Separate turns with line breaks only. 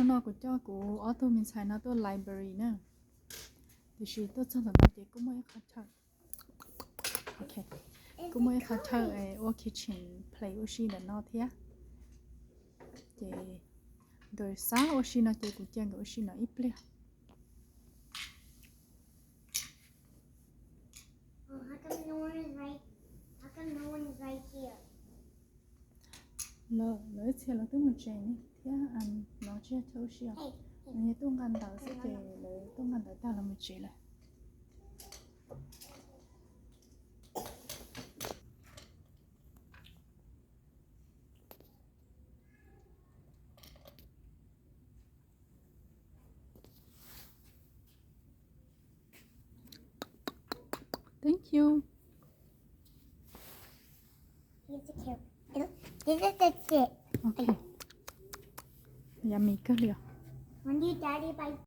nó của cho của ở tôi mình xài nó tôi library nè thì chỉ tôi cho nó chỉ cũng mới khát thở ok cũng mới khát thở ở kitchen play ở xí là nó thế thì rồi sáng ở xí nó chỉ cũng chơi ở xí nó ít play
How come no one is right? How come no one is right here?
lỡ xe là tôi một chơi nè thế anh nó chơi thấu xí mình tôi ngăn đầu sẽ chơi lỡ tôi ngăn đầu ta là một chơi lại thank you
Here's the carrot. This is the stick.
okay yummy cơ liệu
When do Daddy buy